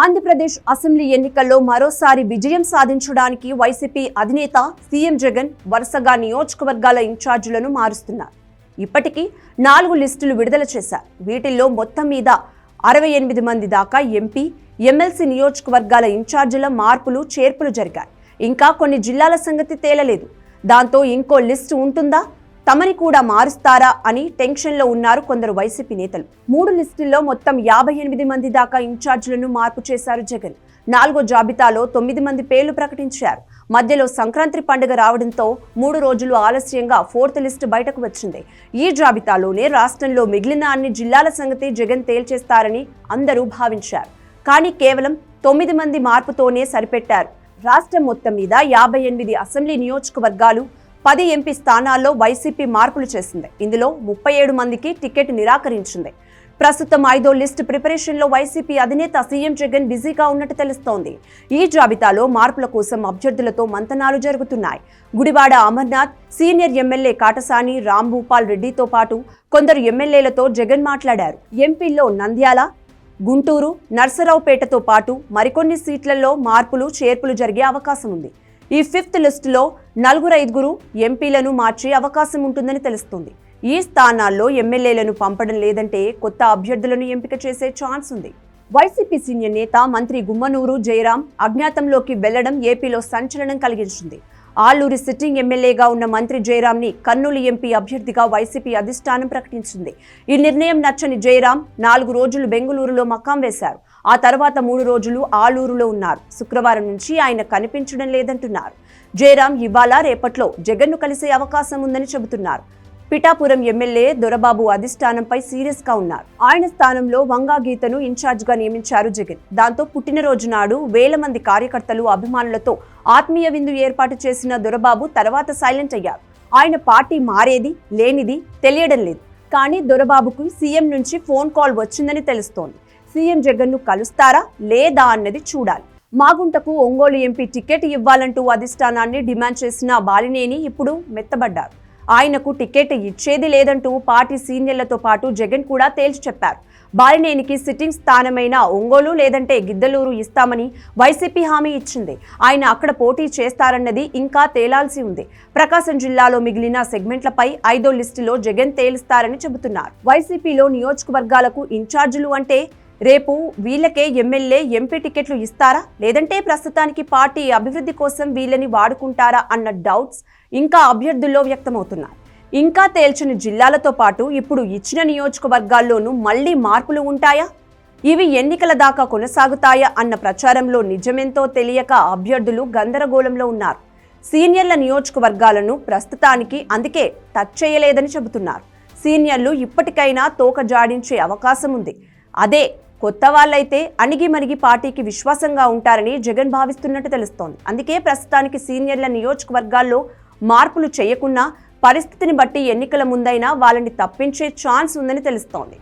Andhra Pradesh assembly ఎన్నికల్లో మరోసారి విజయం సాధించడానికి వైసీపీ అధినేత సీఎం జగన్ వరుసగా నియోజకవర్గాల ఇన్ఛార్జీలను మారుస్తున్నారు. ఇప్పటికీ 4 లిస్టులు విడుదల చేశారు. వీటిల్లో మొత్తం మీద 68 మంది దాకా ఎంపీ, ఎమ్మెల్సీ నియోజకవర్గాల ఇన్ఛార్జీల మార్పులు చేర్పులు జరిగాయి. ఇంకా కొన్ని జిల్లాల సంగతి తేలలేదు. దాంతో ఇంకో లిస్టు ఉంటుందా, తమని కూడా మారుస్తారా అని టెన్షన్లో ఉన్నారు కొందరు వైసీపీ నేతలు. 3 లిస్టుల్లో మొత్తం 58 మంది దాకా ఇన్ఛార్జీలను మార్పు చేశారు జగన్. 4వ జాబితాలో 9 మంది పేర్లు ప్రకటించారు. మధ్యలో సంక్రాంతి పండుగ రావడంతో 3 రోజులు ఆలస్యంగా 4th లిస్టు బయటకు వచ్చింది. ఈ జాబితాలోనే రాష్ట్రంలో మిగిలిన అన్ని జిల్లాల సంగతి జగన్ తేల్చేస్తారని అందరూ భావించారు. కానీ కేవలం 9 మంది మార్పుతోనే సరిపెట్టారు. రాష్ట్రం మొత్తం మీద 58 అసెంబ్లీ నియోజకవర్గాలు, 10 ఎంపీ స్థానాల్లో వైసీపీ మార్పులు చేసింది. ఇందులో 37 మందికి టికెట్ నిరాకరించింది. ప్రస్తుతం 5వ లిస్టు ప్రిపరేషన్లో వైసీపీ అధినేత సీఎం జగన్ బిజీగా ఉన్నట్టు తెలుస్తోంది. ఈ జాబితాలో మార్పుల కోసం అభ్యర్థులతో మంతనాలు జరుగుతున్నాయి. గుడివాడ అమర్నాథ్, సీనియర్ ఎమ్మెల్యే కాటసాని రాంభూపాల్ రెడ్డితో పాటు కొందరు ఎమ్మెల్యేలతో జగన్ మాట్లాడారు. ఎంపీల్లో నంద్యాల, గుంటూరు, నర్సరావుపేటతో పాటు మరికొన్ని సీట్లలో మార్పులు చేర్పులు జరిగే అవకాశం ఉంది. ఈ 5th లిస్టులో 4-5 ఎంపీలను మార్చే అవకాశం ఉంటుందని తెలుస్తోంది. ఈ స్థానాల్లో ఎమ్మెల్యేలను పంపడం లేదంటే కొత్త అభ్యర్థులను ఎంపిక చేసే ఛాన్స్ ఉంది. వైసీపీ సీనియర్ నేత మంత్రి గుమ్మనూరు జయరాం అజ్ఞాతంలోకి వెళ్లడం ఏపీలో సంచలనం కలిగించింది. ఆలూరి సిట్టింగ్ ఎమ్మెల్యేగా ఉన్న మంత్రి జయరాంని కర్నూలు ఎంపీ అభ్యర్థిగా వైసీపీ అధిష్టానం ప్రకటించింది. ఈ నిర్ణయం నచ్చని జయరాం 4 రోజులు బెంగళూరులో మకాం వేశారు. ఆ తర్వాత 3 రోజులు ఆలూరులో ఉన్నారు. శుక్రవారం నుంచి ఆయన కనిపించడం లేదంటున్నారు. జయరాం ఇవాళ రేపట్లో జగన్ను కలిసే అవకాశం ఉందని చెబుతున్నారు. పిఠాపురం ఎమ్మెల్యే దొరబాబు అధిష్టానంపై సీరియస్ గా ఉన్నారు. ఆయన స్థానంలో వంగా గీతను ఇన్ఛార్జ్ గా నియమించారు జగన్. దాంతో పుట్టినరోజు నాడు 1000 మంది కార్యకర్తలు, అభిమానులతో ఆత్మీయ విందు ఏర్పాటు చేసిన దొరబాబు తర్వాత సైలెంట్ అయ్యారు. ఆయన పార్టీ మారేది లేనిది తెలియడం లేదు. కానీ దొరబాబుకు సీఎం నుంచి ఫోన్ కాల్ వచ్చిందని తెలుస్తోంది. సీఎం జగన్ ను కలుస్తారా లేదా అన్నది చూడాలి. మాగుంటకు ఒంగోలు ఎంపీ టికెట్ ఇవ్వాలంటూ అధిష్టానాన్ని డిమాండ్ చేసిన బాలినేని ఇప్పుడు మెత్తబడ్డారు. ఆయనకు టికెట్ ఇచ్చేది లేదంటూ పార్టీ సీనియర్లతో పాటు జగన్ కూడా తేల్చి చెప్పారు. బాలినేనికి సిట్టింగ్ స్థానమైన ఒంగోలు లేదంటే గిద్దలూరు ఇస్తామని వైసీపీ హామీ ఇచ్చింది. ఆయన అక్కడ పోటీ చేస్తారన్నది ఇంకా తేలాల్సి ఉంది. ప్రకాశం జిల్లాలో మిగిలిన సెగ్మెంట్లపై 5వ లిస్టులో జగన్ తేలుస్తారని చెబుతున్నారు. వైసీపీలో నియోజకవర్గాలకు ఇన్ఛార్జీలు అంటే రేపు వీళ్ళకే ఎమ్మెల్యే, ఎంపీ టికెట్లు ఇస్తారా, లేదంటే ప్రస్తుతానికి పార్టీ అభివృద్ధి కోసం వీళ్ళని వాడుకుంటారా అన్న డౌట్స్ ఇంకా అభ్యర్థుల్లో వ్యక్తమవుతున్నాయి. ఇంకా తేల్చని జిల్లాలతో పాటు ఇప్పుడు ఇచ్చిన నియోజకవర్గాల్లోనూ మళ్లీ మార్పులు ఉంటాయా, ఇవి ఎన్నికల దాకా కొనసాగుతాయా అన్న ప్రచారంలో నిజమెంతో తెలియక అభ్యర్థులు గందరగోళంలో ఉన్నారు. సీనియర్ల నియోజకవర్గాలను ప్రస్తుతానికి అందుకే టచ్ చేయలేదని చెబుతున్నారు. సీనియర్లు ఇప్పటికైనా తోక జాడించే అవకాశం ఉంది. అదే కొత్త వాళ్ళైతే అణిగి మణిగి పార్టీకి విశ్వాసంగా ఉంటారని జగన్ భావిస్తున్నట్టు తెలుస్తోంది. అందుకే ప్రస్తుతానికి సీనియర్ల నియోజకవర్గాల్లో మార్పులు చేయకున్నా పరిస్థితిని బట్టి ఎన్నికల ముందైనా వాళ్ళని తప్పించే ఛాన్స్ ఉందని తెలుస్తోంది.